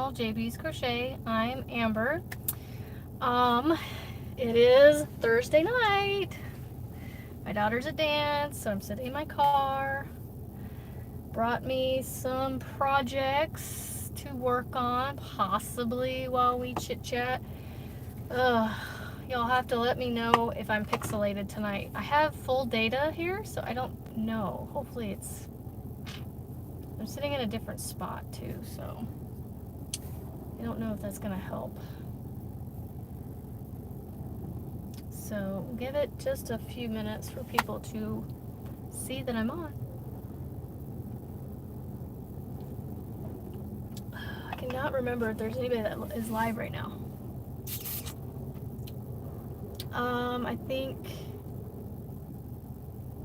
channel, JaiBees Crochet. I'm Amber. It is Thursday night. My daughter's at dance, so I'm sitting in my car. Brought me some projects to work on, possibly while we chit-chat. Y'all have to let me know if I'm pixelated tonight. I have full data here, so I don't know. Hopefully it's... I'm sitting in a different spot too, so I don't know if that's gonna help. So give it just a few minutes for people to see that I'm on. I cannot remember if there's anybody that is live right now. I think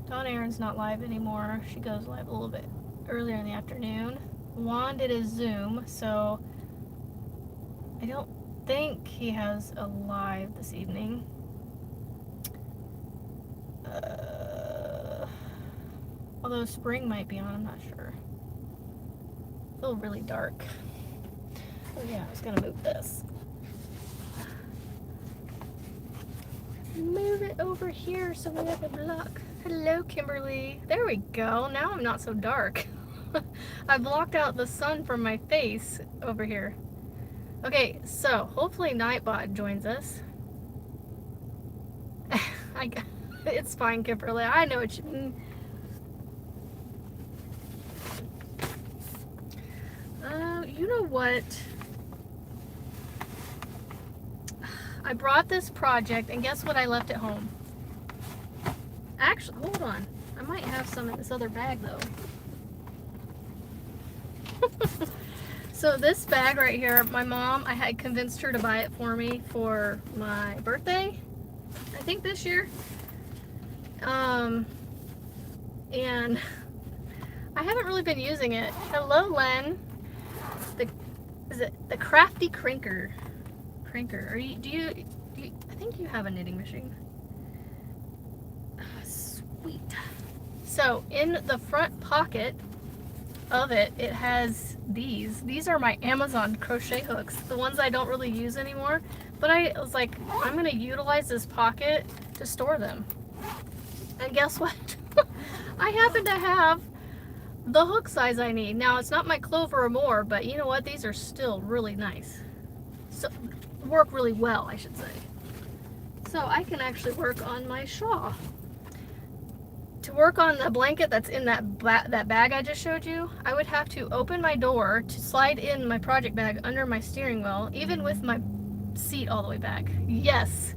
Dawn Aaron's not live anymore. She goes live a little bit earlier in the afternoon. Juan did his Zoom, so I don't think he has a live this evening. Although spring might be on, I'm not sure. It's still really dark. Oh yeah, I was gonna move this. Move it over here so we have a block. Hello, Kimberly. There we go. Now I'm not so dark. I blocked out the sun from my face over here. Okay, so hopefully Nightbot joins us. It's fine, Kimberly. I know what you mean. You know what? I brought this project, and guess what I left at home? Actually, hold on. I might have some in this other bag, though. So this bag right here, my mom, I had convinced her to buy it for me for my birthday, I think this year. And I haven't really been using it. Hello, Len. Is it the Crafty Cranker? Are you, do you, I think you have a knitting machine. Sweet. So in the front pocket of it, it has these. These are my Amazon crochet hooks, the ones I don't really use anymore. But I was like, I'm gonna utilize this pocket to store them. And guess what? I happen to have the hook size I need. Now it's not my Clover or more, but you know what? These are still really nice. So work really well, I should say. So I can actually work on my shawl. To work on the blanket that's in that bag I just showed you, I would have to open my door to slide in my project bag under my steering wheel, even with my seat all the way back. Yes,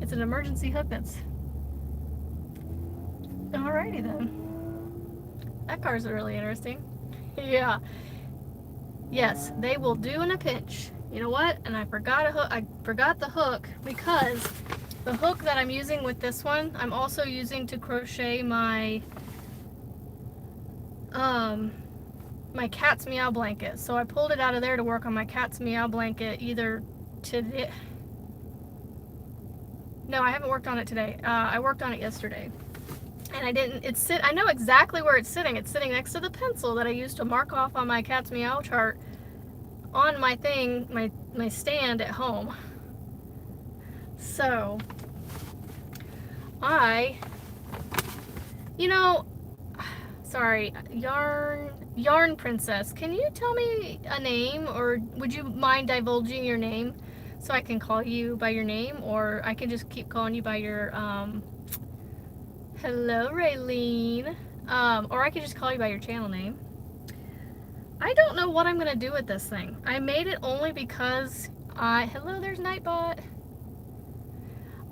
it's an emergency hook that's... Alrighty then. That car's really interesting. Yeah. Yes, they will do in a pinch. You know what? And I forgot a hook. I forgot the hook because the hook that I'm using with this one, I'm also using to crochet my my cat's meow blanket. So I pulled it out of there to work on my cat's meow blanket either today. No, I haven't worked on it today. I worked on it yesterday. And I didn't, I know exactly where it's sitting. It's sitting next to the pencil that I used to mark off on my cat's meow chart on my thing, my stand at home. So, you know, sorry, Yarn Princess, can you tell me a name, or would you mind divulging your name so I can call you by your name, or I can just keep calling you by your, hello, Raylene. Or I could just call you by your channel name. I don't know what I'm going to do with this thing. I made it only because hello, there's Nightbot.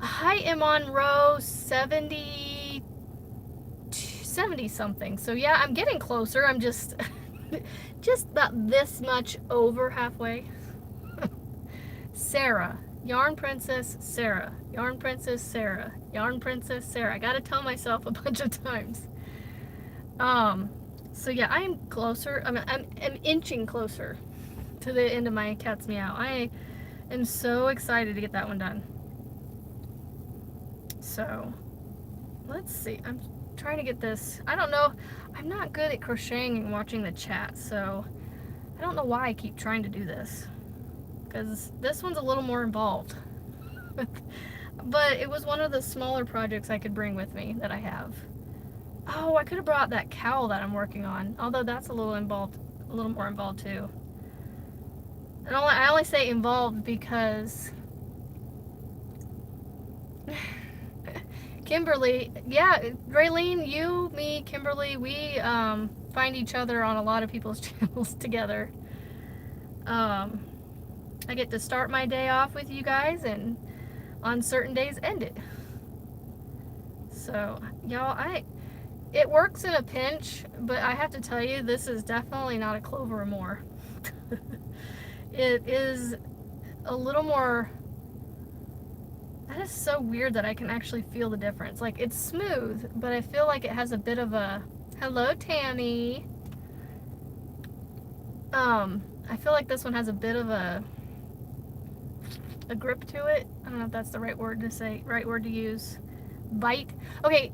I am on row 70 something. So yeah, I'm getting closer. I'm just, just about this much over halfway. Sarah. Yarn Princess Sarah. Yarn Princess Sarah. Yarn Princess Sarah. I gotta tell myself a bunch of times. So yeah, I am closer. I'm inching closer to the end of my cat's meow. I am so excited to get that one done. So let's see. I'm trying to get this. I don't know. I'm not good at crocheting and watching the chat, so I don't know why I keep trying to do this, because this one's a little more involved. But it was one of the smaller projects I could bring with me that I have. Oh, I could have brought that cowl that I'm working on, although that's a little more involved too. And I only say involved because Kimberly, yeah, Raylene, you, me, Kimberly, we find each other on a lot of people's channels together. I get to start my day off with you guys, and on certain days end it. So, y'all, it works in a pinch, but I have to tell you, this is definitely not a Clover Moore. It is a little more... That is so weird that I can actually feel the difference. Like, it's smooth, but I feel like it has a bit of a... Hello, Tammy! I feel like this one has a bit of a grip to it. I don't know if that's the right word to use. Bite. Okay,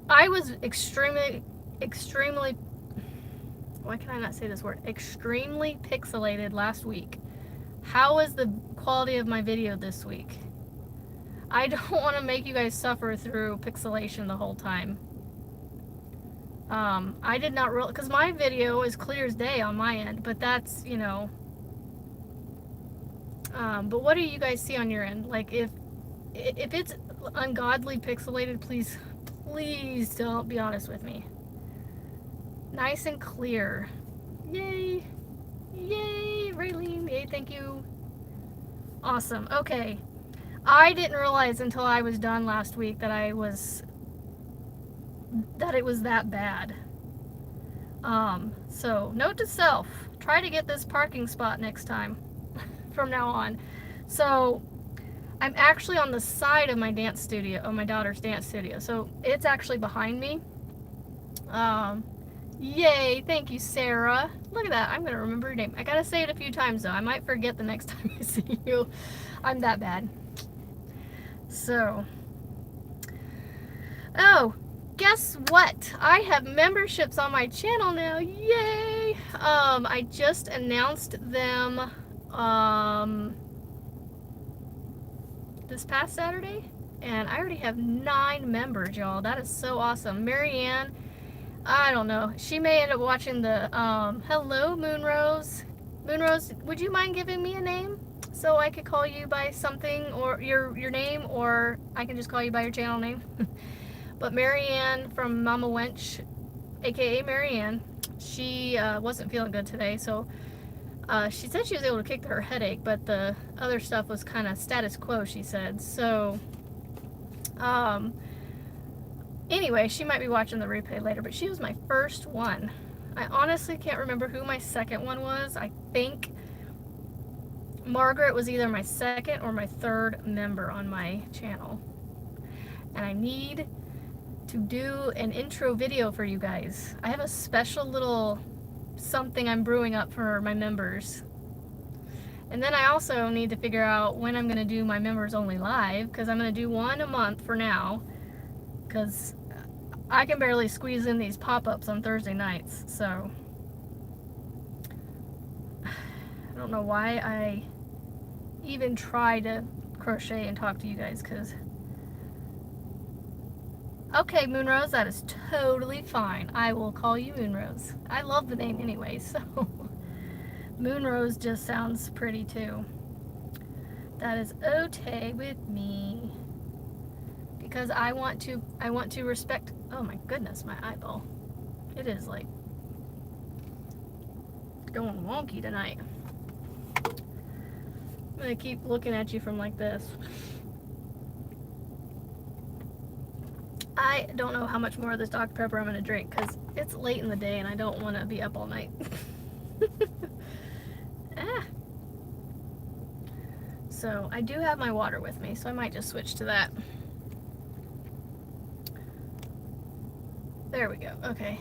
I was extremely, why can I not say this word? Extremely pixelated last week. How is the quality of my video this week? I don't want to make you guys suffer through pixelation the whole time. I did not realize, because my video is clear as day on my end, but that's, you know, but what do you guys see on your end? Like, if it's ungodly pixelated, please don't be honest with me. Nice and clear. Yay! Yay, Raylene! Yay, thank you. Awesome. Okay. I didn't realize until I was done last week that it was that bad. So note to self, try to get this parking spot next time from now on. So I'm actually on the side of my dance studio, of my daughter's dance studio. So it's actually behind me. Yay, thank you, Sarah. Look at that, I'm gonna remember your name. I gotta say it a few times though. I might forget the next time I see you. I'm that bad. So, oh, guess what? I have memberships on my channel now. Yay! I just announced them this past Saturday, and I already have 9 members, y'all. That is so awesome. Marianne, I don't know. She may end up watching the hello, Moonrose. Moonrose, would you mind giving me a name so I could call you by something, or your name, or I can just call you by your channel name? But Marianne from Mama Wench, aka Marianne, she wasn't feeling good today, so she said she was able to kick her headache, but the other stuff was kind of status quo, she said. So anyway, she might be watching the replay later, but she was my first one. I honestly can't remember who my second one was. I think Margaret was either my second or my third member on my channel. And I need to do an intro video for you guys. I have a special little something I'm brewing up for my members. And then I also need to figure out when I'm going to do my members only live, because I'm going to do one a month for now, because I can barely squeeze in these pop-ups on Thursday nights. So I don't know why I even try to crochet and talk to you guys, because okay, Moonrose, that is totally fine. I will call you Moonrose. I love the name anyway, so Moonrose just sounds pretty too. That is okay with me, because I want to respect. Oh my goodness, my eyeball. It is like going wonky tonight. I'm gonna keep looking at you from like this. I don't know how much more of this Dr. Pepper I'm going to drink, because it's late in the day and I don't want to be up all night. So I do have my water with me, so I might just switch to that. There we go. Okay,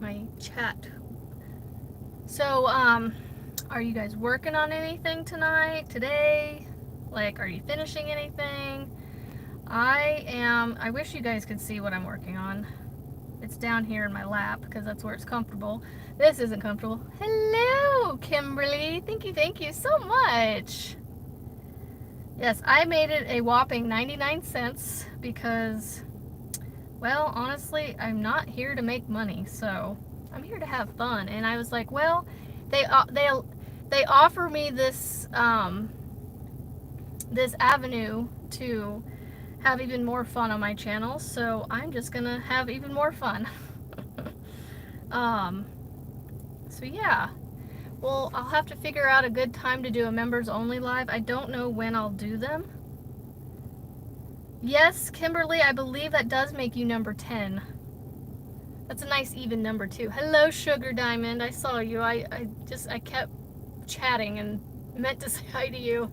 my chat. So are you guys working on anything tonight, today? Like, are you finishing anything? I wish you guys could see what I'm working on. It's down here in my lap because that's where it's comfortable. This isn't comfortable. Hello, Kimberly. Thank you so much. Yes, I made it a whopping 99 cents because, well, honestly, I'm not here to make money, so I'm here to have fun. And I was like, well, they offer me this this avenue to have even more fun on my channel, so I'm just gonna have even more fun. So yeah, well, I'll have to figure out a good time to do a members only live. I don't know when I'll do them. Yes, Kimberly, I believe that does make you number 10. That's a nice even number too. Hello, Sugar Diamond. I saw you. I kept chatting and meant to say hi to you.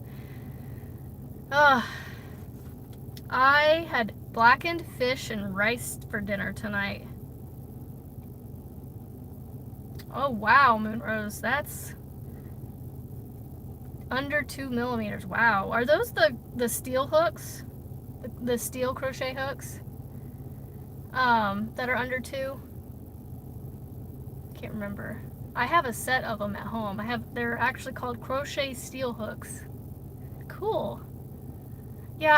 I had blackened fish and rice for dinner tonight. Oh wow, Moonrose, that's under 2 millimeters. Wow, are those the steel hooks, the steel crochet hooks, that are under 2? Can't remember. I have a set of them at home. They're actually called crochet steel hooks. Cool. Yeah,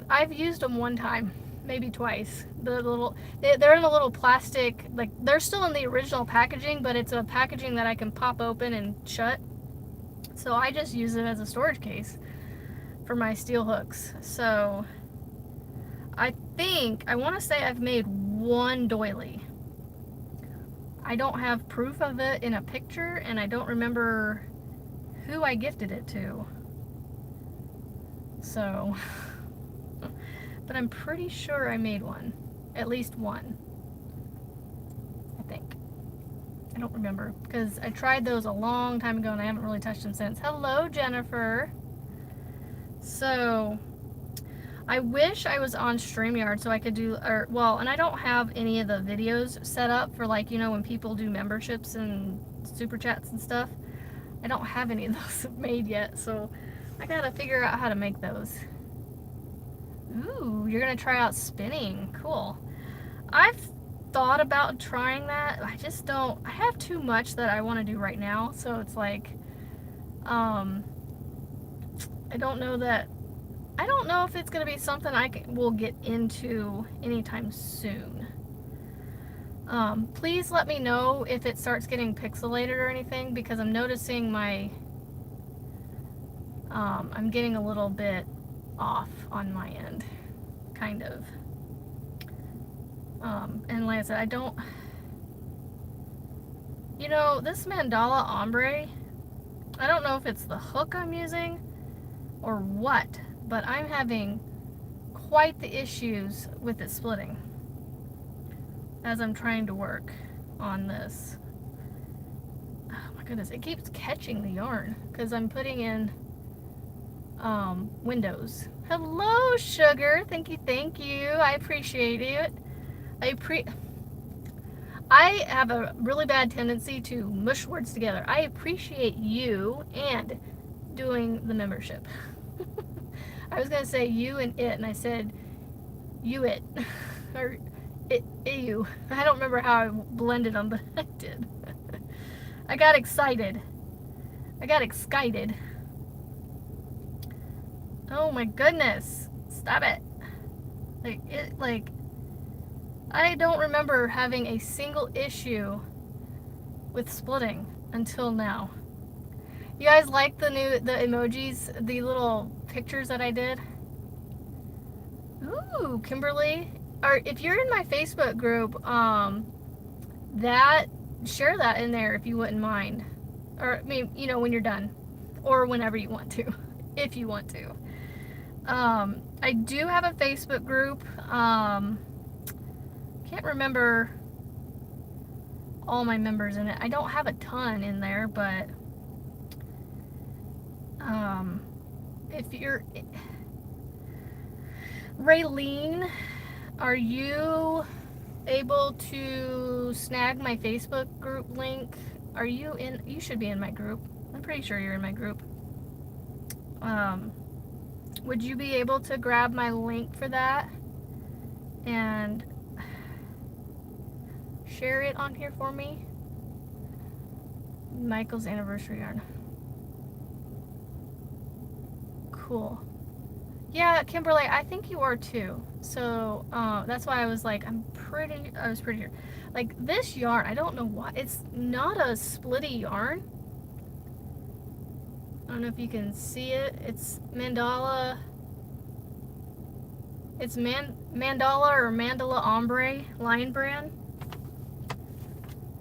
I've used them one time, maybe twice. They're in a little plastic, like they're still in the original packaging, but it's a packaging that I can pop open and shut. So I just use it as a storage case for my steel hooks. So I want to say I've made one doily. I don't have proof of it in a picture, and I don't remember who I gifted it to. So, but I'm pretty sure I made one. At least one. I think. I don't remember, because I tried those a long time ago and I haven't really touched them since. Hello, Jennifer. So, I wish I was on StreamYard so I could do, and I don't have any of the videos set up for, like, you know, when people do memberships and super chats and stuff. I don't have any of those made yet, so I gotta figure out how to make those. Ooh, you're gonna try out spinning. Cool. I've thought about trying that. I just don't, I have too much that I want to do right now, so it's like, I don't know if it's gonna be something will get into anytime soon. Please let me know if it starts getting pixelated or anything, because I'm noticing I'm getting a little bit off on my end, kind of. And like I said, you know, this mandala ombre, I don't know if it's the hook I'm using or what, but I'm having quite the issues with it splitting as I'm trying to work on this. Oh my goodness, it keeps catching the yarn because I'm putting in windows. Hello, Sugar. Thank you. I appreciate it. I have a really bad tendency to mush words together. I appreciate you and doing the membership. I was gonna say you and it, and I said you it or it you. I don't remember how I blended them, but I did. I got excited. Oh my goodness! Stop it! I don't remember having a single issue with splitting until now. You guys like the emojis, the little pictures that I did? Ooh, Kimberly. Or if you're in my Facebook group, share that in there if you wouldn't mind. Or, I mean, you know, when you're done. Or whenever you want to. If you want to. I do have a Facebook group. Can't remember all my members in it. I don't have a ton in there, but if you're Raylene, are you able to snag my Facebook group link? You should be in my group. I'm pretty sure you're in my group. Would you be able to grab my link for that? And share it on here for me? Michael's anniversary yarn. Cool. Yeah, Kimberly, I think you are too. So that's why I was like, I was pretty sure. Like this yarn, I don't know why, it's not a splitty yarn. I don't know if you can see it. It's mandala. It's mandala or mandala ombre line brand.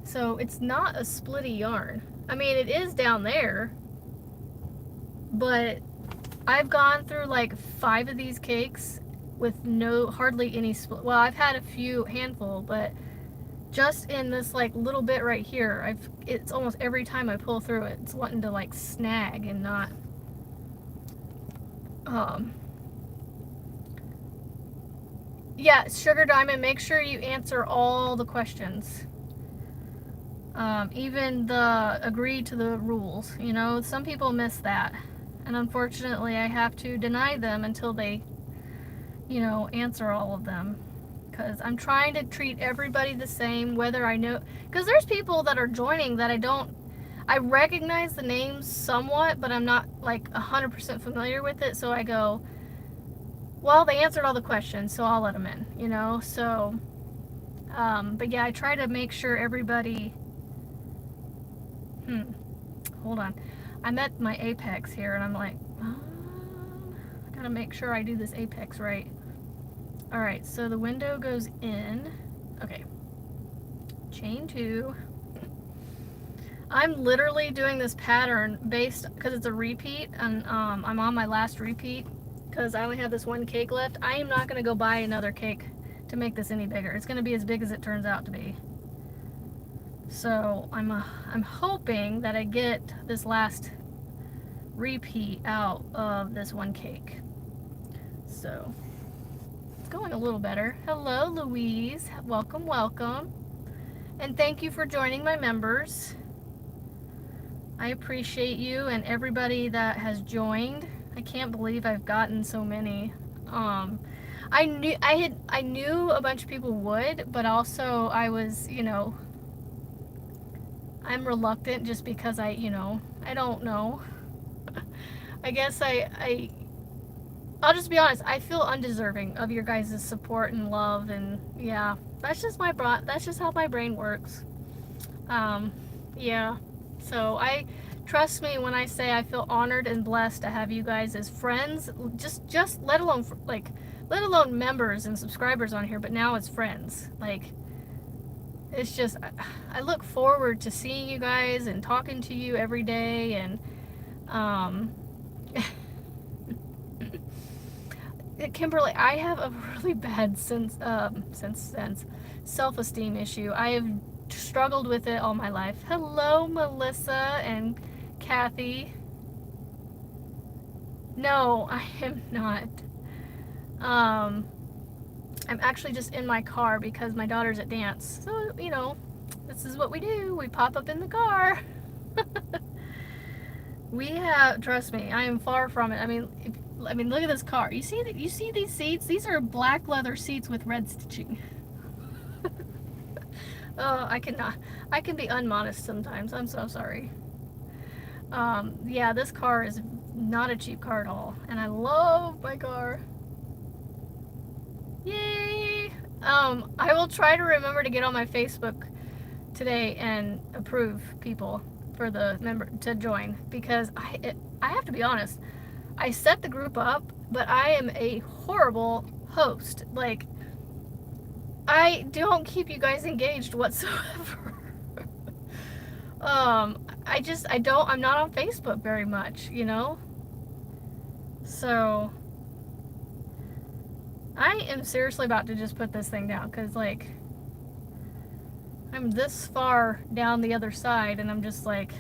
So it's not a splitty yarn. I mean, it is down there, but I've gone through like 5 of these cakes with hardly any split. Well, I've had a handful, but just in this like little bit right here, it's almost every time I pull through it, it's wanting to like snag and not yeah, Sugar Diamond, make sure you answer all the questions. Even the agree to the rules, you know, some people miss that. And unfortunately, I have to deny them until they, you know, answer all of them. Because I'm trying to treat everybody the same, whether I know, because there's people that are joining that I recognize the names somewhat, but I'm not like 100% familiar with it. So I go, well, they answered all the questions, so I'll let them in, you know? So, but yeah, I try to make sure everybody, hold on. I'm at my apex here, and I'm like, I gotta make sure I do this apex right. All right, so the window goes in. Okay, chain 2. I'm literally doing this pattern because it's a repeat, and I'm on my last repeat because I only have this one cake left. I am not gonna go buy another cake to make this any bigger. It's gonna be as big as it turns out to be. So I'm hoping that I get this last repeat out of this one cake. So it's going a little better. Hello, Louise. Welcome, welcome. And thank you for joining my members. I appreciate you and everybody that has joined. I can't believe I've gotten so many. I knew a bunch of people would, but also I was, you know, I'm reluctant just because I don't know. I guess I'll just be honest, I feel undeserving of your guys' support and love, and yeah, that's just how my brain works. Yeah. So trust me when I say I feel honored and blessed to have you guys as friends, just let alone members and subscribers on here, but now as friends. Like, it's just, I look forward to seeing you guys and talking to you every day, and Kimberly, I have a really bad self-esteem issue. I have struggled with it all my life. Hello, Melissa and Kathy. No, I am not. I'm actually just in my car because my daughter's at dance. So, you know, this is what we do. We pop up in the car. Trust me, I am far from it. I mean, look at this car. You see these seats? These are black leather seats with red stitching. Oh, I can be unmodest sometimes. I'm so sorry. Yeah, this car is not a cheap car at all, and I love my car. Yay! I will try to remember to get on my Facebook today and approve people for the member to join, because I have to be honest, I set the group up, but I am a horrible host. Like, I don't keep you guys engaged whatsoever. I'm not on Facebook very much, you know? So I am seriously about to just put this thing down, because, like, I'm this far down the other side, and I'm just like,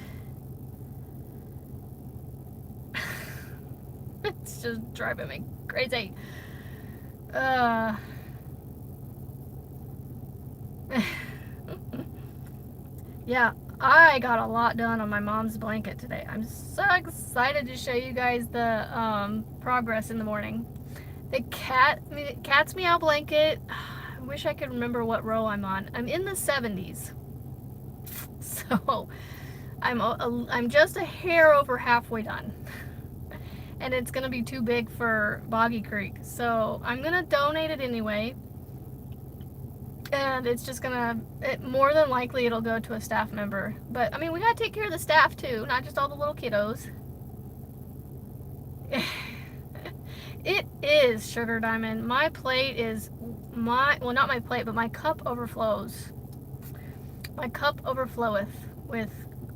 it's just driving me crazy. Yeah, I got a lot done on my mom's blanket today. I'm so excited to show you guys the progress in the morning. The cat's meow blanket wish I could remember what row I'm on. I'm in the 70s. So I'm just a hair over halfway done. And it's gonna be too big for Boggy Creek. So I'm gonna donate it anyway. And it's just gonna, more than likely it'll go to a staff member. But I mean, we gotta take care of the staff too, not just all the little kiddos. It is, Sugar Diamond. My plate is, well, not my plate, but my cup overflows. My cup overfloweth with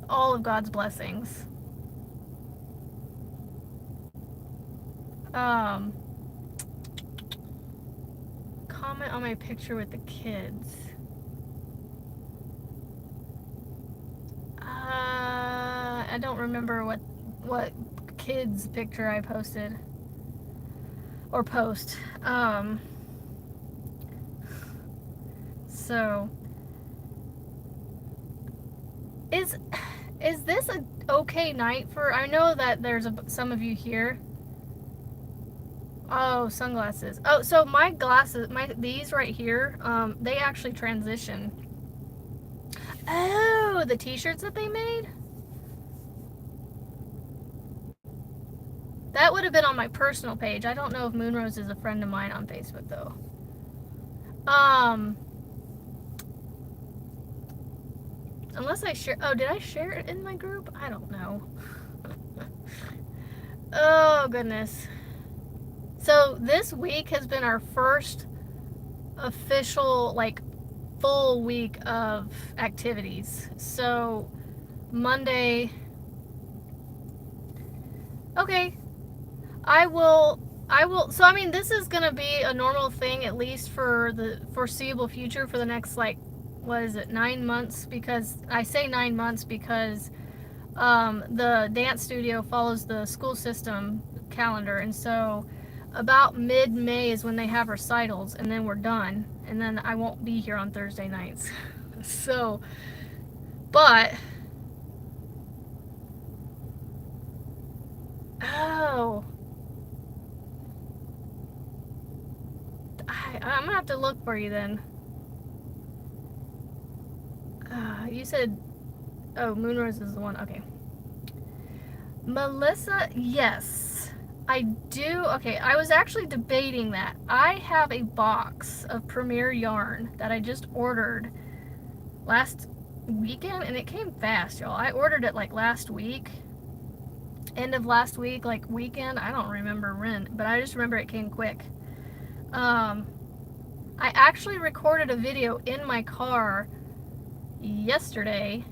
all of God's blessings. Comment on my picture with the kids. I don't remember what kids picture I posted or post. So is this a okay night for? I know that there's some of you here. Oh, sunglasses. Oh, so my glasses, these right here, they actually transition. Oh, the t-shirts that they made? That would have been on my personal page. I don't know if Moonrose is a friend of mine on Facebook though. Unless I share, oh, did I share it in my group? I don't know. Oh, goodness. So this week has been our first official, like, full week of activities. So Monday, okay, I will, so I mean, this is gonna be a normal thing, at least for the foreseeable future, for the next, like, what is it, 9 months, because I say 9 months because the dance studio follows the school system calendar, and so about mid-May is when they have recitals, and then we're done, and then I won't be here on Thursday nights. So, but, oh, I'm gonna have to look for you then. You said, oh, Moonrose is the one, okay. Melissa, yes, I do. Okay, I was actually debating that. I have a box of Premier yarn that I just ordered last weekend, and it came fast, y'all. I ordered it like last week, end of last week, like weekend. I don't remember when, but I just remember it came quick. I actually recorded a video in my car yesterday,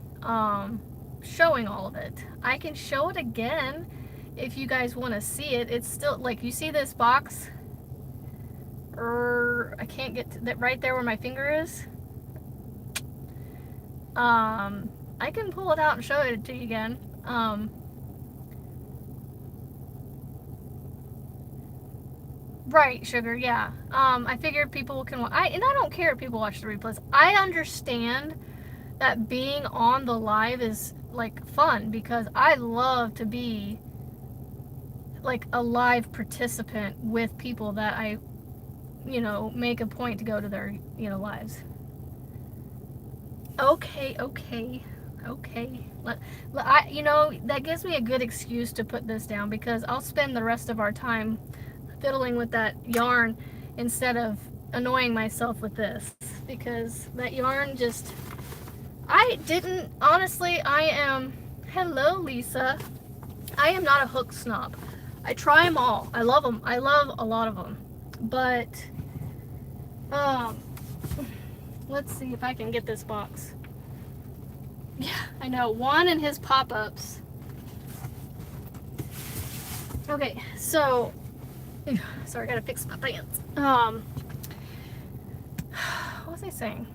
showing all of it. I can show it again if you guys want to see it. It's still, like, you see this box? I can't get to that right there where my finger is. I can pull it out and show it to you again. Right, Sugar, yeah. I figured people can and I don't care if people watch the replays. I understand that being on the live is, like, fun, because I love to be, like, a live participant with people that I, you know, make a point to go to their, you know, lives. Okay. You know, that gives me a good excuse to put this down, because I'll spend the rest of our time fiddling with that yarn instead of annoying myself with this, because that yarn just, honestly, hello Lisa, I am not a hook snob. I try them all. I love them. I love a lot of them. But, let's see if I can get this box. Yeah, I know. Juan and his pop-ups. Okay, so, sorry, I gotta fix my pants. What was I saying?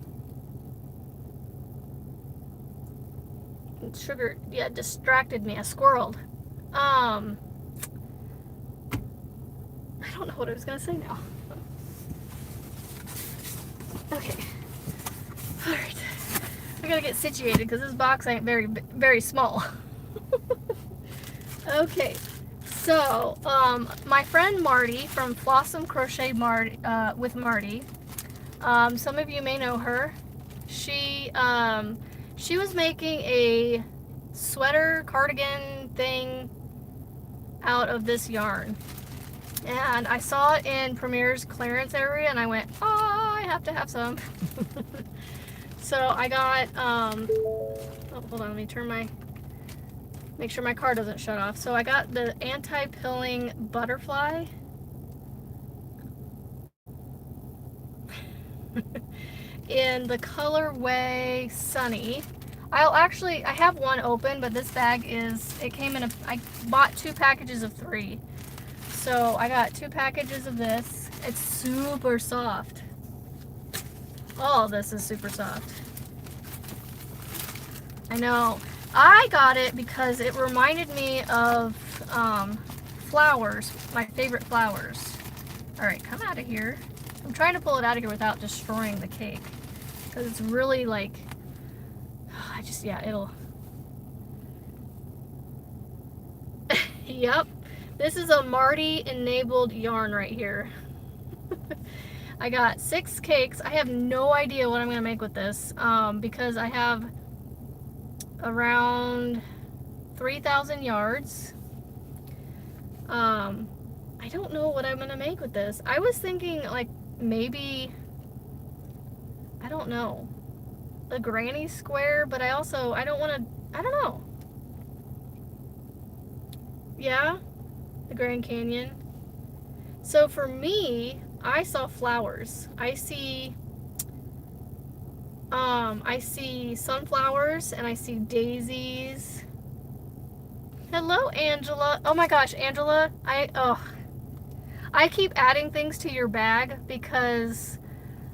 Sugar, yeah, distracted me. I squirreled. I don't know what I was gonna say now. Okay. Alright. I gotta get situated because this box ain't very small. Okay. So, my friend Marty from Flossom Crochet with Marty, Some of you may know her. She was making a sweater cardigan thing out of this yarn. And I saw it in Premier's clearance area and I went, oh, I have to have some. So I got, oh, hold on, let me make sure my car doesn't shut off. So I got the anti-pilling butterfly. In the colorway Sunny. I have one open, but this bag I bought 2 packages of 3. So I got 2 packages of this. It's super soft. All of this is super soft. I know. I got it because it reminded me of flowers, my favorite flowers. Alright, come out of here. I'm trying to pull it out of here without destroying the cake. Because it's really like, it'll. Yep. This is a Marty enabled yarn right here. I got 6 cakes. I have no idea what I'm going to make with this because I have around 3,000 yards. I don't know what I'm going to make with this. I was thinking like maybe, I don't know, a granny square, but I don't want to, I don't know. Yeah, the Grand Canyon. So for me, I saw flowers. I see sunflowers and I see daisies. Hello, Angela. Oh my gosh, Angela, I keep adding things to your bag because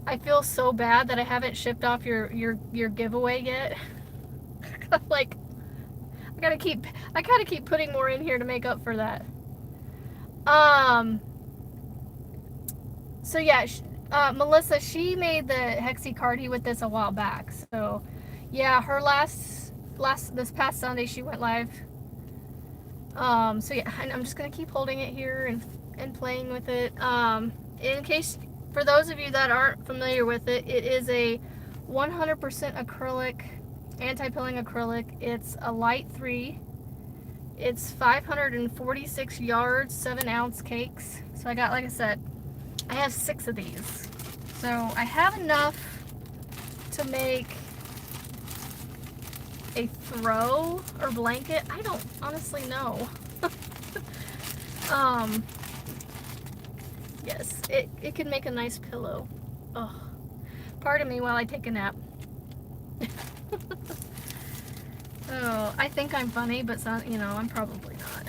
I feel so bad that I haven't shipped off your giveaway yet. Like, I gotta keep putting more in here to make up for that. So yeah, Melissa, she made the Hexie Cardi with this a while back. So yeah, her this past Sunday she went live. So yeah, and I'm just gonna keep holding it here and playing with it. In case, for those of you that aren't familiar with it, it is a 100% acrylic, anti-pilling acrylic. It's a light 3. It's 546 yards, 7-ounce cakes. So I got, like I said, I have 6 of these. So I have enough to make a throw or blanket. I don't honestly know. Yes, it could make a nice pillow. Oh, pardon me while I take a nap. Oh, I think I'm funny, but I'm probably not.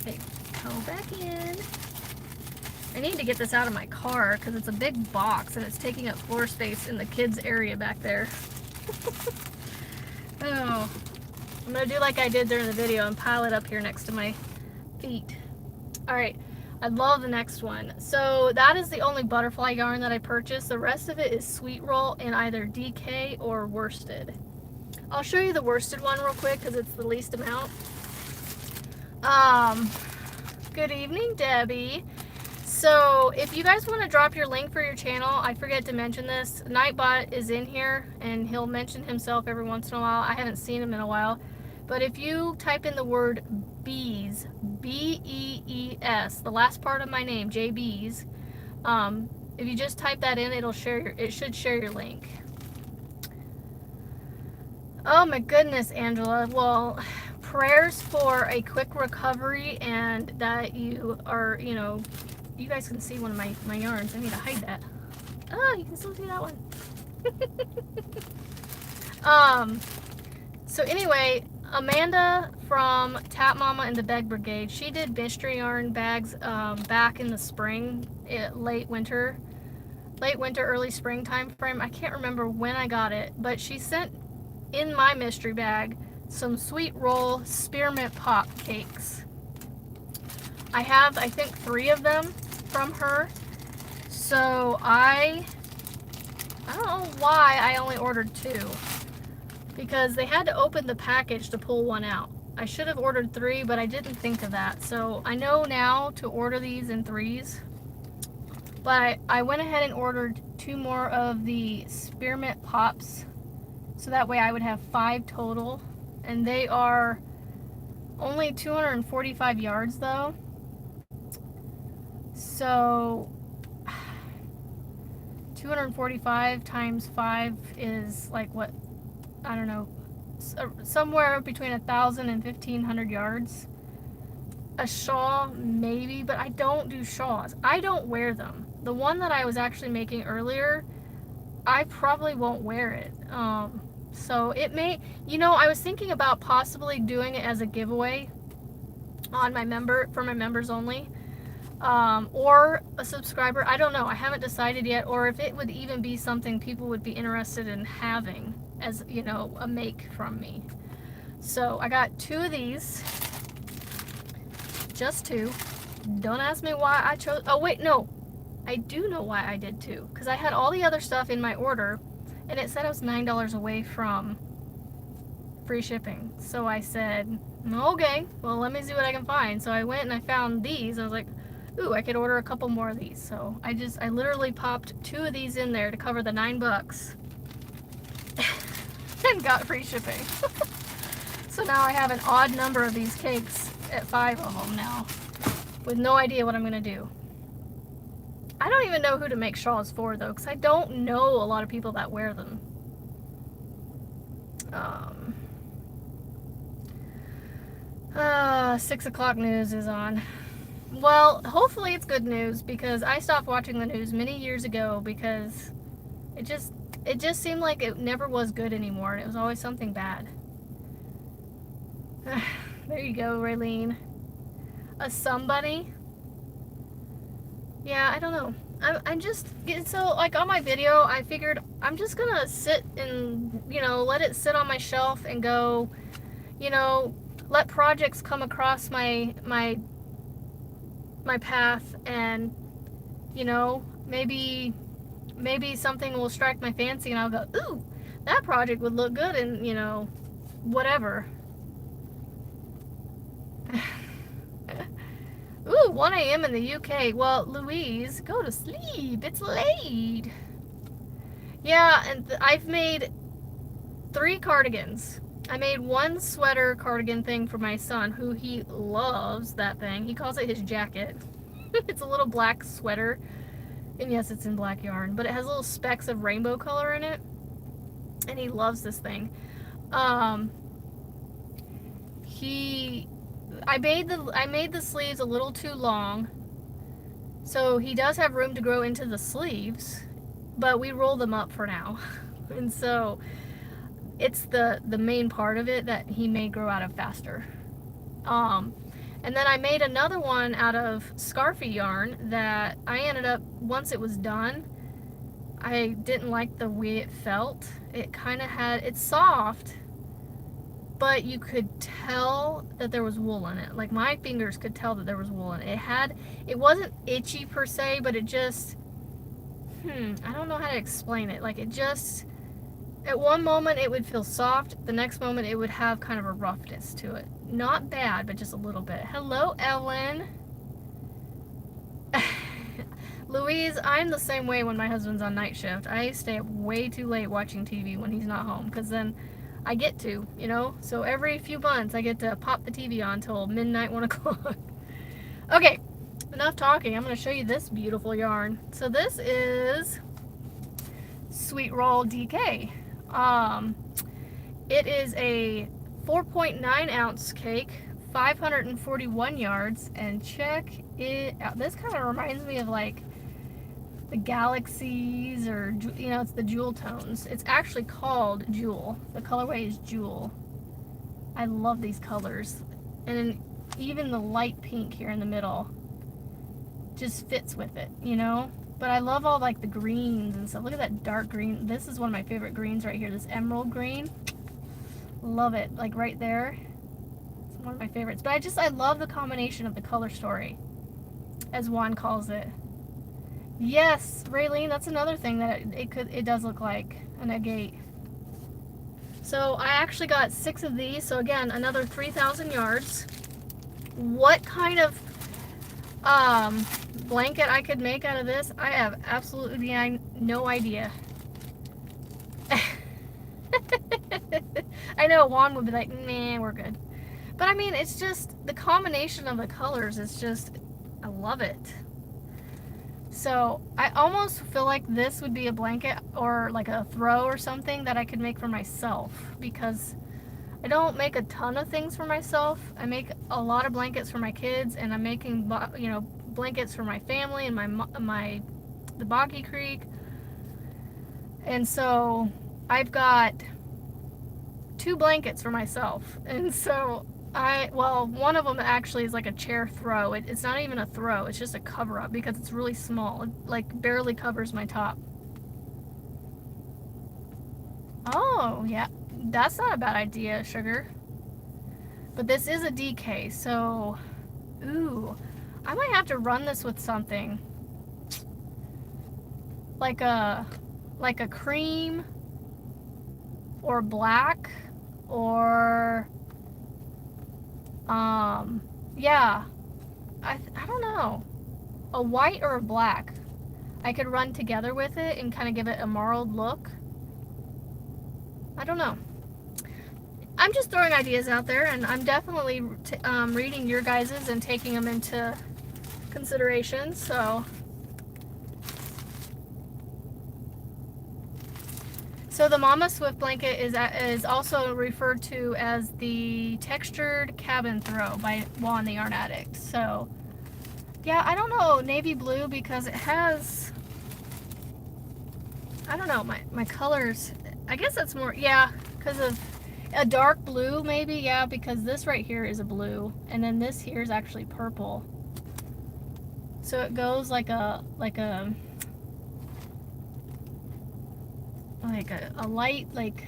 Okay, go back in. I need to get this out of my car because it's a big box and it's taking up floor space in the kids' area back there. Oh, I'm going to do like I did during the video and pile it up here next to my feet. Alright, I love the next one. So that is the only butterfly yarn that I purchased. The rest of it is sweet roll in either DK or worsted. I'll show you the worsted one real quick because it's the least amount. Good evening, Debbie. So if you guys want to drop your link for your channel, I forget to mention this, Nightbot is in here and he'll mention himself every once in a while. I haven't seen him in a while, but if you type in the word bees, B-E-E-S, the last part of my name, JaiBees, if you just type that in, it should share your link. Oh my goodness, Angela. Well, prayers for a quick recovery and that you are, you guys can see one of my yarns. I need to hide that. Oh, you can still see that one. So anyway, Amanda from Tap Mama and the Beg Brigade, she did mystery yarn bags back in the spring, late winter, early spring time frame. I can't remember when I got it, but she sent in my mystery bag some sweet roll spearmint pop cakes. I have, I think, 3 of them from her. So I don't know why I only ordered 2. Because they had to open the package to pull one out. I should have ordered 3, but I didn't think of that. So I know now to order these in 3s. But I went ahead and ordered 2 more of the spearmint pops, so that way I would have 5 total, and they are only 245 yards though. So 245 times 5 is like, what, I don't know, somewhere between 1,000 and 1,500 yards. A shawl, maybe, but I don't do shawls. I don't wear them. The one that I was actually making earlier, I probably won't wear it. So it may, I was thinking about possibly doing it as a giveaway on for my members only, or a subscriber. I don't know. I haven't decided yet, or if it would even be something people would be interested in having as, a make from me. So I got 2 of these. Just 2. Don't ask me why I chose. Oh, wait, no. I do know why I did 2. Because I had all the other stuff in my order, and it said I was $9 away from free shipping. So I said, okay, well, let me see what I can find. So I went and I found these. I was like, ooh, I could order a couple more of these. So I literally popped 2 of these in there to cover the $9 and got free shipping. So now I have an odd number of these cakes at 5 of them now, with no idea what I'm gonna do. I don't even know who to make shawls for though, because I don't know a lot of people that wear them. 6 o'clock news is on. Well, hopefully it's good news, because I stopped watching the news many years ago because it just seemed like it never was good anymore, and it was always something bad. There you go, Raylene. A somebody? Yeah, I don't know. I'm just, so like on my video, I figured I'm just gonna sit and, let it sit on my shelf and go, let projects come across my path, and, maybe something will strike my fancy and I'll go, ooh, that project would look good, and, whatever. Ooh, 1 a.m. in the UK. Well, Louise, go to sleep. It's late. Yeah, and I've made 3 cardigans. I made 1 sweater cardigan thing for my son, who he loves that thing. He calls it his jacket. It's a little black sweater. And yes, it's in black yarn, but it has little specks of rainbow color in it. And he loves this thing. I made the sleeves a little too long, so he does have room to grow into the sleeves, but we roll them up for now. And so it's the main part of it that he may grow out of faster. And then I made another one out of scarfy yarn that I ended up, once it was done, I didn't like the way it felt. It kind of it's soft, but you could tell that there was wool in it. Like, my fingers could tell that there was wool in it. It wasn't itchy per se, but it just, I don't know how to explain it. Like, it just, at one moment it would feel soft, the next moment it would have kind of a roughness to it. Not bad, but just a little bit. Hello, Ellen. Louise, I'm the same way when my husband's on night shift. I stay up way too late watching TV when he's not home, because then I get to, so every few months I get to pop the TV on till midnight, 1 o'clock. Okay, enough talking. I'm going to show you this beautiful yarn. So this is Sweet Roll DK. It is a 4.9 ounce cake, 541 yards, and check it out. This kind of reminds me of like the galaxies, or it's the jewel tones. It's actually called Jewel. The colorway is Jewel. I love these colors, and then even the light pink here in the middle just fits with it, but I love all like the greens and stuff. Look at that dark green. This is one of my favorite greens right here, this emerald green. Love it, like right there. It's one of my favorites, but I love the combination of the color story, as Juan calls it. Yes, Raylene, that's another thing that it does look like an agate. So I actually got 6 of these. So again, another 3,000 yards. What kind of blanket I could make out of this, I have absolutely no idea. I know Juan would be like, nah, we're good. But I mean, it's just the combination of the colors is just, I love it. So I almost feel like this would be a blanket or like a throw or something that I could make for myself, because I don't make a ton of things for myself. I make a lot of blankets for my kids, and I'm making, you know, blankets for my family and the Boggy Creek. And so I've got 2 blankets for myself. And so well, one of them actually is like a chair throw. It's not even a throw, it's just a cover up because it's really small. It like barely covers my top. Oh, yeah, that's not a bad idea, Sugar. But this is a DK, so, ooh, I might have to run this with something. Like a cream or black or yeah, I don't know, a white or a black I could run together with it and kind of give it a marled look. I don't know. I'm just throwing ideas out there, and I'm definitely reading your guys's and taking them into consideration. So the Mama Swift blanket is also referred to as the textured cabin throw by Juan the Yarn Addict. So yeah, I don't know, navy blue, because it has, I don't know, my colors, I guess that's more, yeah, because of a dark blue maybe, yeah, because this right here is a blue, and then this here is actually purple. So it goes like a light, like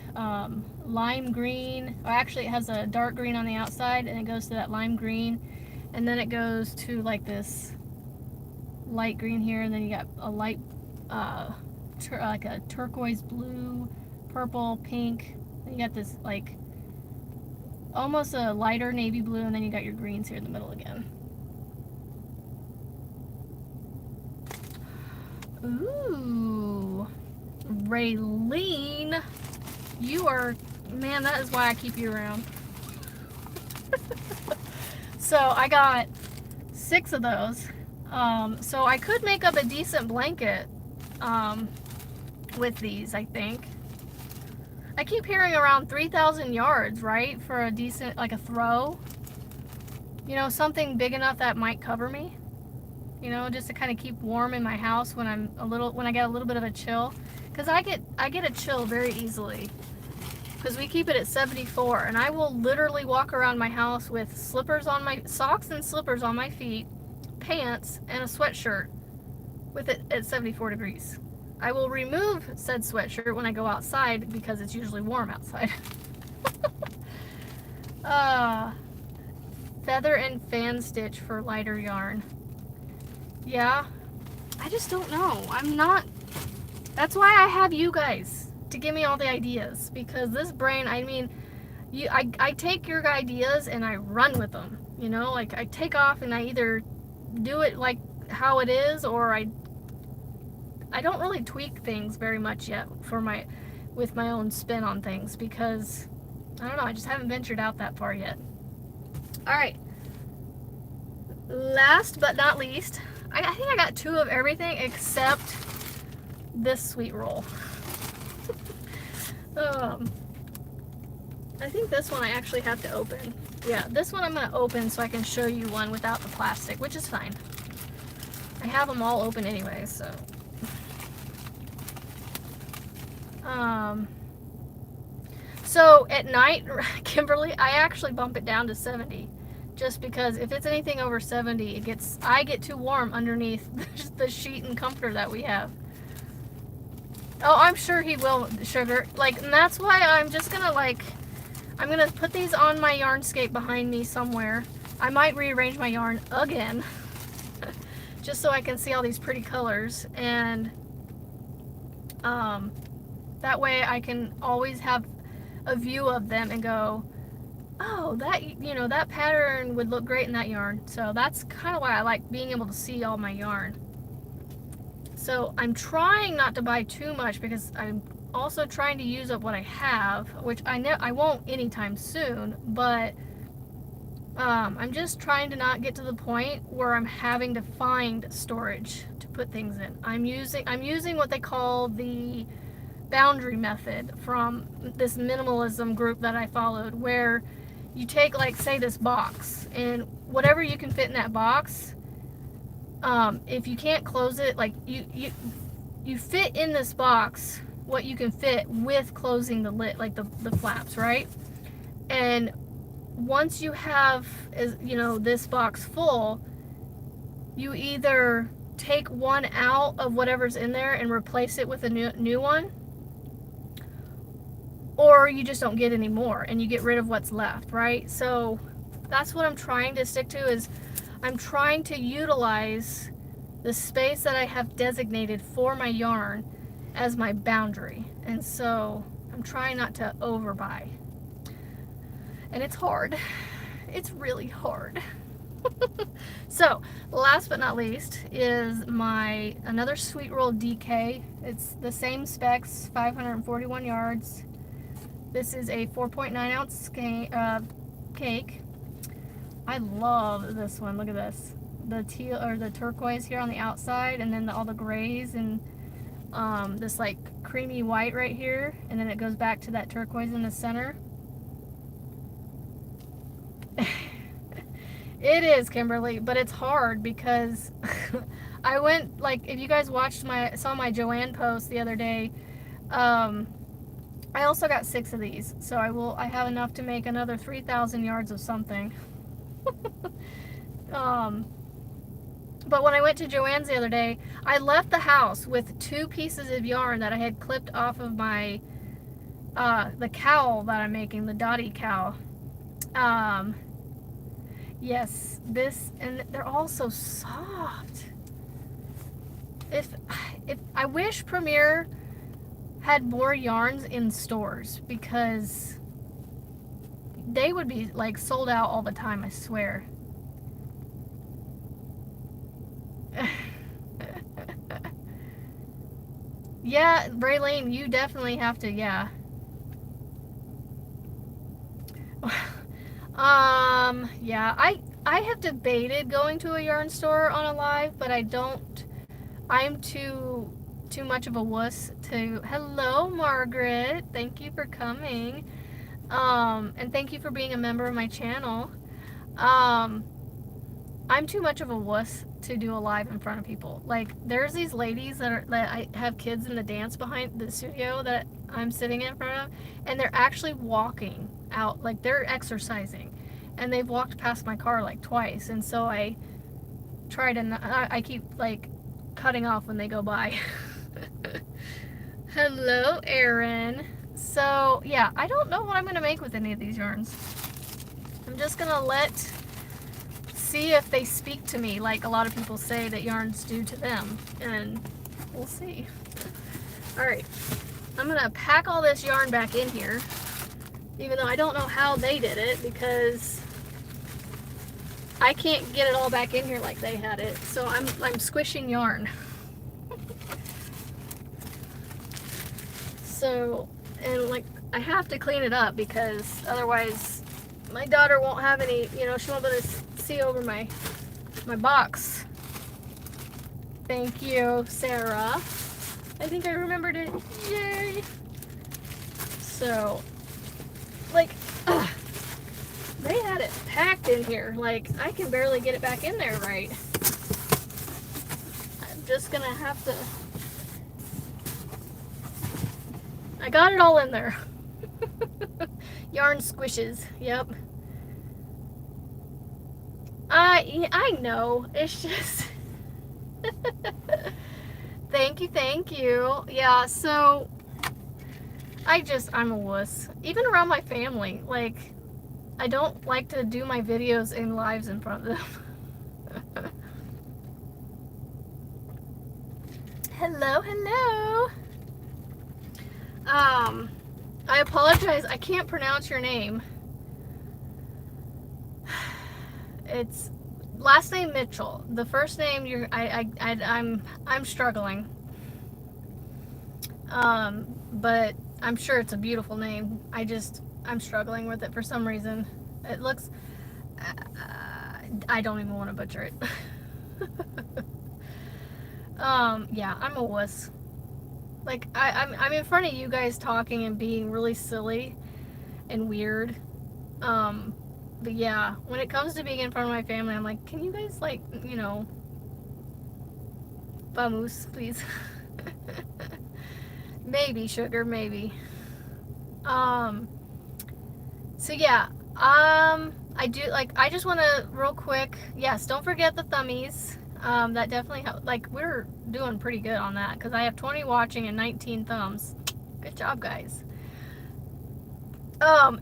lime green. Or actually, it has a dark green on the outside, and it goes to that lime green, and then it goes to like this light green here, and then you got a light, like a turquoise blue, purple, pink. Then you got this like almost a lighter navy blue, and then you got your greens here in the middle again. Ooh. Raylene, you are, man, that is why I keep you around. So I got 6 of those. So I could make up a decent blanket with these, I think. I keep hearing around 3,000 yards, right? For a decent, like a throw. You know, something big enough that might cover me. You know, just to kind of keep warm in my house when when I get a little bit of a chill. Because I get a chill very easily, because we keep it at 74, and I will literally walk around my house with slippers on my socks and slippers on my feet, pants, and a sweatshirt with it at 74 degrees. I will remove said sweatshirt when I go outside because it's usually warm outside. Feather and fan stitch for lighter yarn. Yeah, I just don't know. That's why I have you guys to give me all the ideas, because this brain, I mean, I take your ideas and I run with them, you know, like I take off and I either do it like how it is, or I don't really tweak things very much yet with my own spin on things, because I don't know, I just haven't ventured out that far yet. All right, last but not least, I think I got 2 of everything except this sweet roll. I think this one I actually have to open. Yeah, this one I'm going to open so I can show you one without the plastic, which is fine. I have them all open anyway, so. So at night, Kimberly, I actually bump it down to 70. Just because if it's anything over 70, I get too warm underneath the sheet and comforter that we have. Oh, I'm sure he will, Sugar. Like, and that's why I'm just gonna I'm gonna put these on my Yarnscape behind me somewhere. I might rearrange my yarn again, just so I can see all these pretty colors, and that way I can always have a view of them and go, oh, that, that pattern would look great in that yarn. So that's kind of why I like being able to see all my yarn. So I'm trying not to buy too much because I'm also trying to use up what I have, which I know I won't anytime soon, but I'm just trying to not get to the point where I'm having to find storage to put things in. I'm using what they call the boundary method from this minimalism group that I followed, where you take, like, say this box, and whatever you can fit in that box, if you can't close it, like you fit in this box what you can fit with closing the lid, like the flaps, right? And once you have, this box full, you either take one out of whatever's in there and replace it with a new one, or you just don't get any more and you get rid of what's left, right? So that's what I'm trying to stick to, is I'm trying to utilize the space that I have designated for my yarn as my boundary. And so I'm trying not to overbuy. And it's hard. It's really hard. So, last but not least is another Sweet Roll DK. It's the same specs, 541 yards. This is a 4.9 ounce cake. I love this one. Look at this. The teal, or the turquoise here on the outside, and then all the grays, and this like creamy white right here, and then it goes back to that turquoise in the center. It is, Kimberly, but it's hard because I went, like, if you guys saw my Joanne post the other day, I also got 6 of these, so I have enough to make another 3,000 yards of something. But when I went to Joann's the other day, I left the house with 2 pieces of yarn that I had clipped off of my the cowl that I'm making, the Dottie cowl. Yes, and they're all so soft. If I wish Premier had more yarns in stores, because they would be like sold out all the time, I swear. Yeah, Braylene, you definitely have to, yeah. Yeah, I have debated going to a yarn store on a live, but I'm too much of a wuss to. Hello, Margaret. Thank you for coming. And thank you for being a member of my channel. I'm too much of a wuss to do a live in front of people. Like, there's these ladies that I have kids in the dance behind the studio that I'm sitting in front of, and they're actually walking out, like they're exercising, and they've walked past my car like twice, and so I keep like cutting off when they go by. Hello, Erin. So yeah, I don't know what I'm gonna make with any of these yarns. I'm just gonna see if they speak to me, like a lot of people say that yarns do to them, and we'll see. Alright, I'm gonna pack all this yarn back in here, even though I don't know how they did it, because I can't get it all back in here like they had it. So I'm squishing yarn. So, and like, I have to clean it up, because otherwise my daughter won't have any, she won't be able to see over my box. Thank you, Sarah. I think I remembered it. Yay! So, like, they had it packed in here. Like, I can barely get it back in there right. I'm just gonna have to. I got it all in there. Yarn squishes. Yep. I know. It's just. Thank you. Yeah, so I'm a wuss. Even around my family, like, I don't like to do my videos in lives in front of them. Hello. I apologize, I can't pronounce your name. it's last name Mitchell. The first name I'm struggling. But I'm sure it's a beautiful name. I'm struggling with it for some reason. It looks I don't even want to butcher it. Yeah, I'm a wuss. Like I'm in front of you guys talking and being really silly and weird. But yeah, when it comes to being in front of my family, I'm like, can you guys, like, you know, vamos, please? Maybe, sugar, maybe. So yeah, I do, like, I just want to, real quick, yes, don't forget the thummies. That definitely helped. Like, we're doing pretty good on that, because I have 20 watching and 19 thumbs. Good job, guys.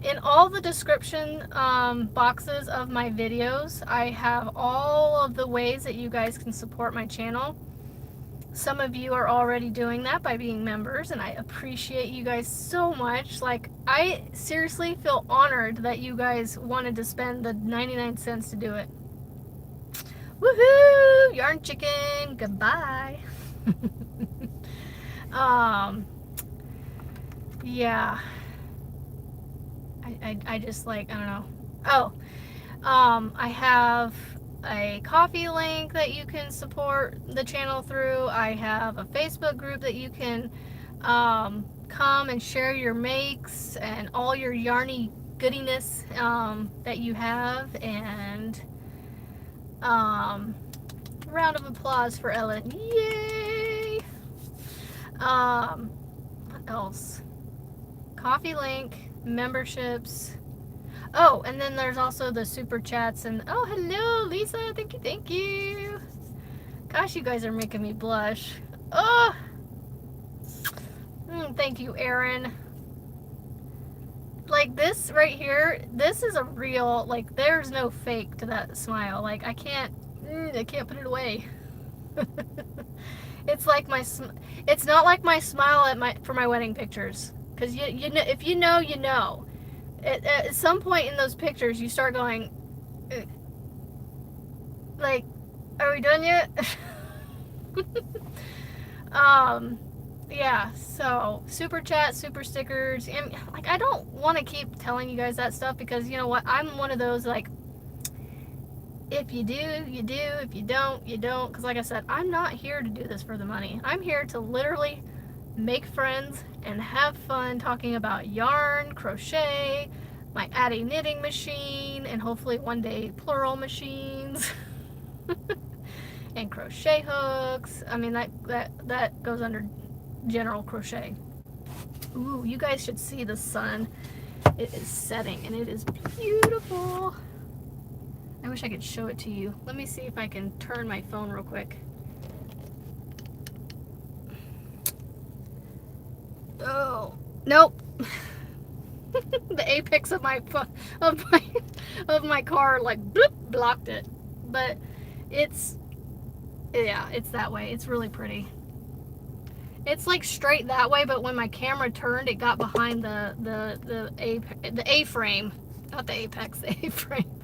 In all the description boxes of my videos, I have all of the ways that you guys can support my channel. Some of you are already doing that by being members, and I appreciate you guys so much. Like, I seriously feel honored that you guys wanted to spend the 99 cents to do it. Woohoo! Yarn chicken, goodbye. Yeah. I just, like, I don't know. Oh, I have a Ko-fi link that you can support the channel through. I have a Facebook group that you can come and share your makes and all your yarny goodiness that you have. And round of applause for Ellen. Yay! What else? Ko-fi link, memberships. Oh, and then there's also the super chats. And oh, hello, Lisa. Thank you, thank you. Gosh, you guys are making me blush. Oh, thank you, Erin. Like, this right here, this is a real, like, there's no fake to that smile. Like, I can't put it away. It's like it's not like my smile for my wedding pictures. Because you know, if you know, you know. At some point in those pictures, you start going, like, are we done yet? Yeah, so super chat, super stickers, and like, I don't want to keep telling you guys that stuff, because you know what, I'm one of those, like, if you do, you do, if you don't, you don't, because like I said, I'm not here to do this for the money. I'm here to literally make friends and have fun talking about yarn, crochet, my Addy knitting machine, and hopefully one day plural machines, and crochet hooks. I mean, that goes under general crochet. Ooh, you guys should see the sun. It is setting and it is beautiful. I wish I could show it to you. Let me see if I can turn my phone real quick. Oh, nope. The apex of my car, like, bloop, blocked it. But it's that way. It's really pretty. It's like straight that way, but when my camera turned, it got behind the A-frame, not the apex, the A-frame.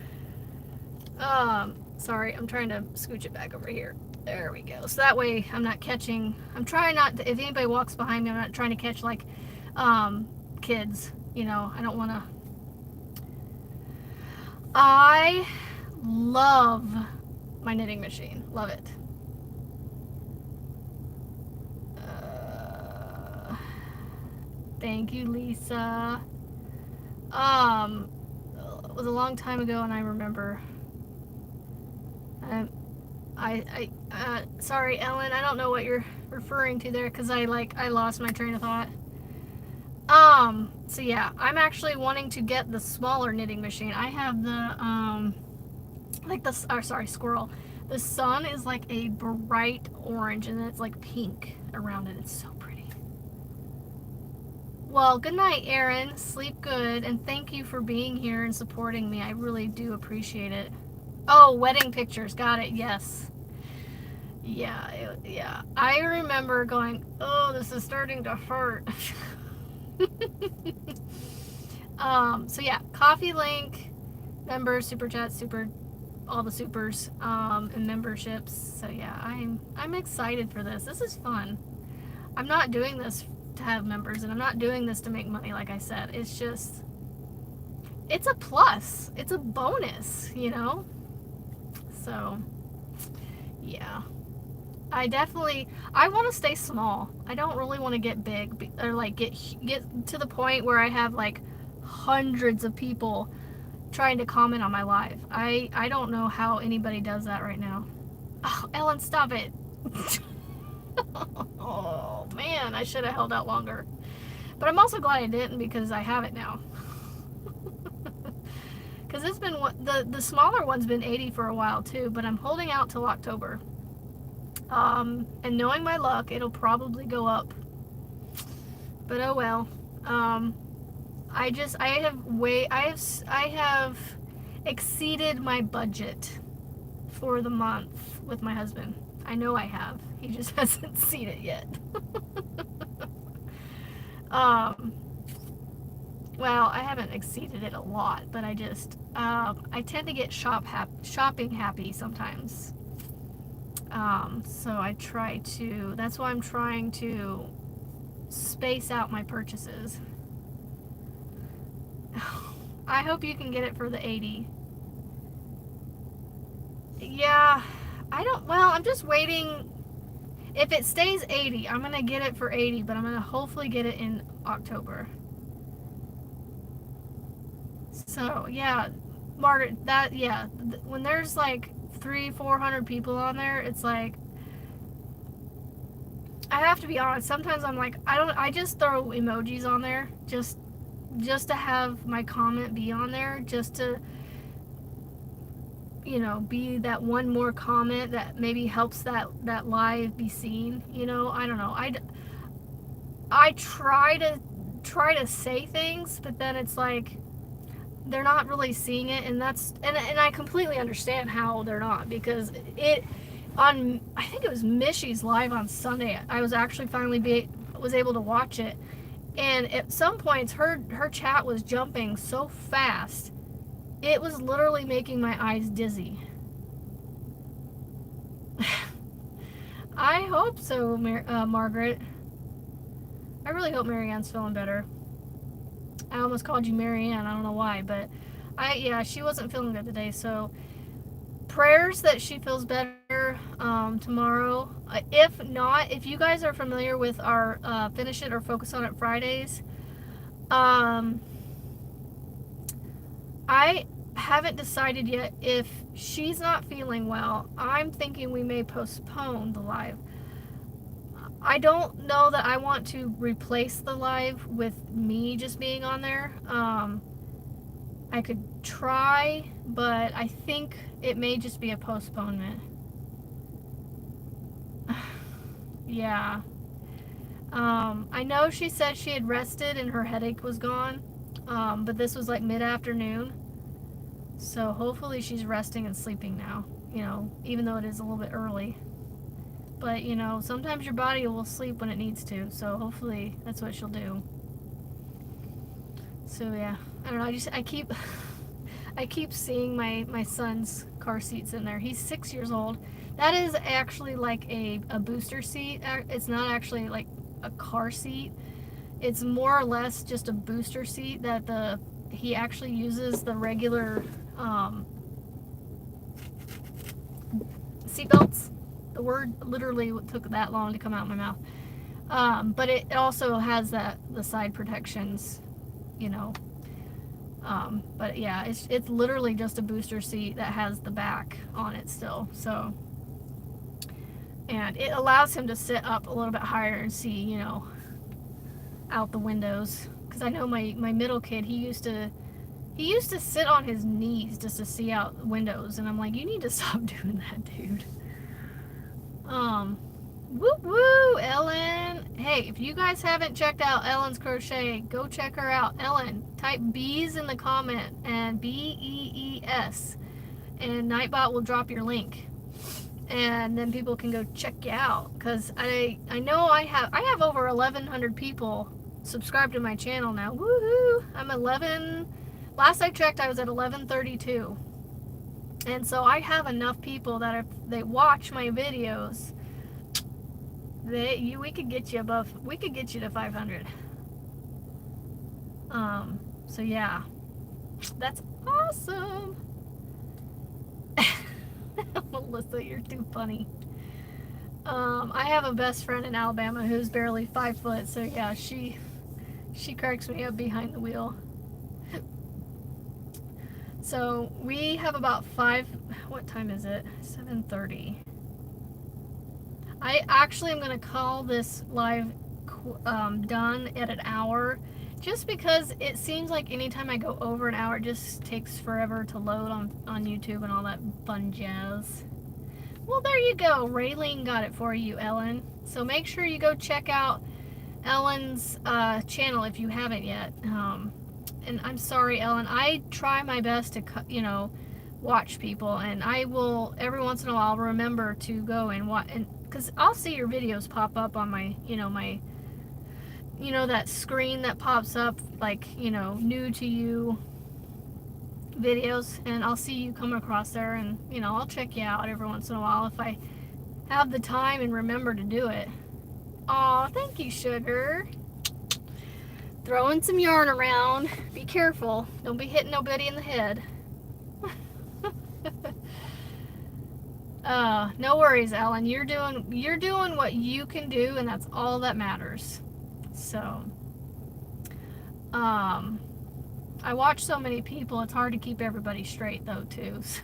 Sorry, I'm trying to scooch it back over here. There we go. So that way I'm not catching, I'm trying not to, if anybody walks behind me, I'm not trying to catch, like, kids, you know, I don't want to. I love my knitting machine. Love it. Thank you, Lisa. It was a long time ago, and I remember. Sorry, Ellen, I don't know what you're referring to there, because I lost my train of thought. So yeah, I'm actually wanting to get the smaller knitting machine. I have the, squirrel. The sun is like a bright orange, and it's like pink around it. It's so pretty. Well, good night, Erin. Sleep good, and thank you for being here and supporting me. I really do appreciate it. Oh, wedding pictures. Got it. Yes. Yeah, yeah. I remember going, oh, this is starting to hurt. So yeah, Ko-fi link, members, super chat, super all the supers and memberships. So yeah, I'm excited for this. This is fun. I'm not doing this to have members, and I'm not doing this to make money, like I said. It's just, it's a plus. It's a bonus, you know? So, yeah. I want to stay small. I don't really want to get big, or like get to the point where I have like hundreds of people trying to comment on my live. I don't know how anybody does that right now. Oh, Ellen, stop it. Oh man, I should have held out longer. But I'm also glad I didn't, because I have it now. Because it's been, the smaller one's been 80 for a while too, but I'm holding out till October. And knowing my luck, it'll probably go up. But oh well. I have exceeded my budget for the month with my husband. I know I have. He just hasn't seen it yet. Well, I haven't exceeded it a lot, but I tend to get shopping happy sometimes. So that's why I'm trying to space out my purchases. I hope you can get it for the 80. Yeah, I'm just waiting. If it stays 80, I'm going to get it for 80, but I'm going to hopefully get it in October. So, yeah, Margaret, when there's like 300-400 people on there, it's like, I have to be honest, sometimes I'm like, I just throw emojis on there, just to have my comment be on there, just to, you know, be that one more comment that maybe helps that live be seen, you know. I don't know, I try to say things, but then it's like, they're not really seeing it, and I completely understand how they're not, because I think it was Mishy's live on Sunday, I was actually finally was able to watch it, and at some points her chat was jumping so fast, it was literally making my eyes dizzy. I hope so, Margaret. I really hope Marianne's feeling better. I almost called you Marianne, I don't know why, but she wasn't feeling good today, so prayers that she feels better tomorrow. If not, if you guys are familiar with our Finish It or Focus on It Fridays, I haven't decided yet. If she's not feeling well, I'm thinking we may postpone the live. I don't know that I want to replace the live with me just being on there. I could try, but I think it may just be a postponement. Yeah. I know she said she had rested and her headache was gone, but this was like mid-afternoon. So hopefully she's resting and sleeping now, you know, even though it is a little bit early. But, you know, sometimes your body will sleep when it needs to, so hopefully that's what she'll do. So, yeah. I don't know, I keep seeing my son's car seats in there. He's 6 years old. That is actually like a booster seat. It's not actually like a car seat. It's more or less just a booster seat that he actually uses the regular seat belts. The word literally took that long to come out of my mouth. But it also has the side protections, you know. But yeah, it's literally just a booster seat that has the back on it still. So, and it allows him to sit up a little bit higher and see, you know, out the windows. Because I know my middle kid, he used to sit on his knees just to see out windows, and I'm like, you need to stop doing that, dude. Woo woo, Ellen. Hey, if you guys haven't checked out Ellen's Crochet, go check her out. Ellen, type bees in the comment, and BEES, and Nightbot will drop your link, and then people can go check you out. Because I know I have over 1,100 people subscribed to my channel now. Woohoo! Last I checked, I was at 1132. And so I have enough people that if they watch my videos, we could get you to 500. So yeah, that's awesome. Melissa, you're too funny. I have a best friend in Alabama who's barely 5 foot, so yeah, she cracks me up behind the wheel. So we have about what time is it? 7:30. I actually am going to call this live done at an hour, just because it seems like anytime I go over an hour, it just takes forever to load on YouTube and all that fun jazz. Well, there you go. Raylene got it for you, Ellen. So make sure you go check out Ellen's channel if you haven't yet. And I'm sorry, Ellen. I try my best to, watch people, and I will every once in a while remember to go and watch, and because I'll see your videos pop up on my, that screen that pops up, like, new to you videos, and I'll see you come across there, and, I'll check you out every once in a while if I have the time and remember to do it. Aw, thank you, Sugar. Throwing some yarn around. Be careful. Don't be hitting nobody in the head. No worries, Ellen. You're doing what you can do, and that's all that matters. So, I watch so many people, it's hard to keep everybody straight, though, too. So,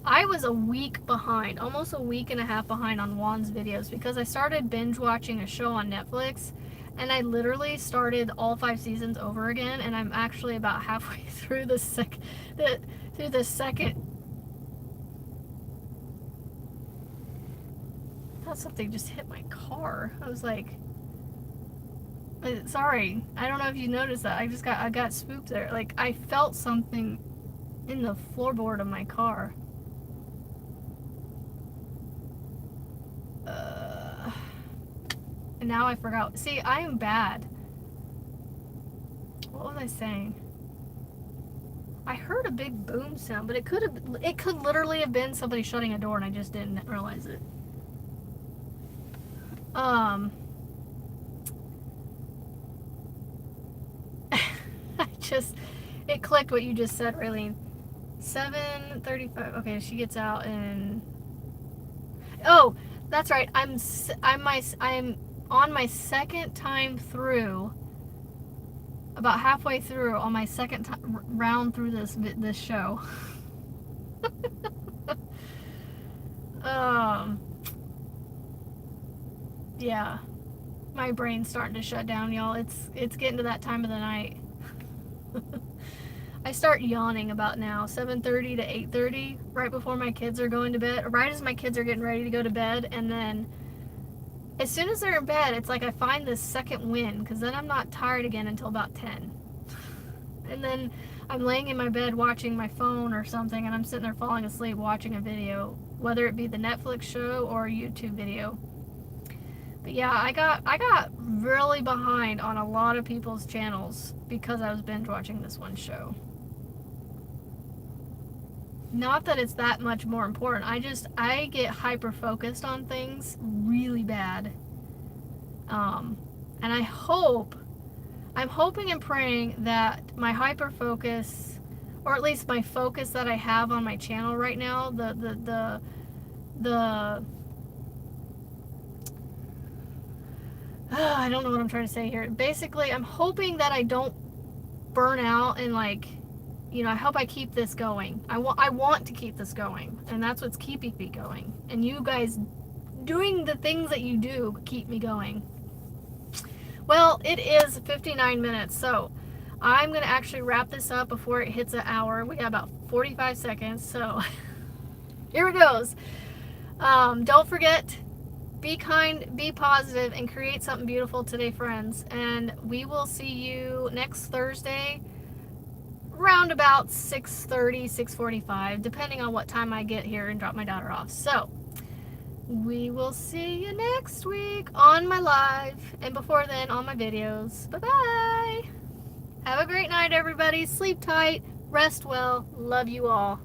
I was a week behind, almost a week and a half behind on Juan's videos, because I started binge watching a show on Netflix, and I literally started all 5 seasons over again, and I'm actually about halfway through the second. I thought something just hit my car. I was like, sorry. I don't know if you noticed that. I got spooked there. Like, I felt something in the floorboard of my car. And now I forgot. See, I am bad. What was I saying? I heard a big boom sound, but it could literally have been somebody shutting a door, and I just didn't realize it. It clicked what you just said, Raylene. 7:35. Okay, she gets out and. Oh, that's right. I'm on my second time through. About halfway through on my second round through this show. Yeah, my brain's starting to shut down, y'all. It's getting to that time of the night. I start yawning about now, 7:30 to 8:30, right before my kids are going to bed, right as my kids are getting ready to go to bed, and then as soon as they're in bed, it's like I find this second wind, because then I'm not tired again until about 10. And then I'm laying in my bed watching my phone or something, and I'm sitting there falling asleep watching a video, whether it be the Netflix show or a YouTube video. But yeah, I got really behind on a lot of people's channels because I was binge watching this one show. Not that it's that much more important. I get hyper focused on things really bad. And I'm hoping and praying that my hyper focus, or at least my focus that I have on my channel right now, I don't know what I'm trying to say here. Basically, I'm hoping that I don't burn out and I hope I keep this going. I want to keep this going, and that's what's keeping me going. And you guys doing the things that you do keep me going. Well, it is 59 minutes, so I'm going to actually wrap this up before it hits an hour. We got about 45 seconds, so here it goes. Don't forget, be kind, be positive, and create something beautiful today, friends. And we will see you next Thursday around about 6:30, 6:45, depending on what time I get here and drop my daughter off. So we will see you next week on my live, and before then on my videos. Bye-bye. Have a great night, everybody. Sleep tight. Rest well. Love you all.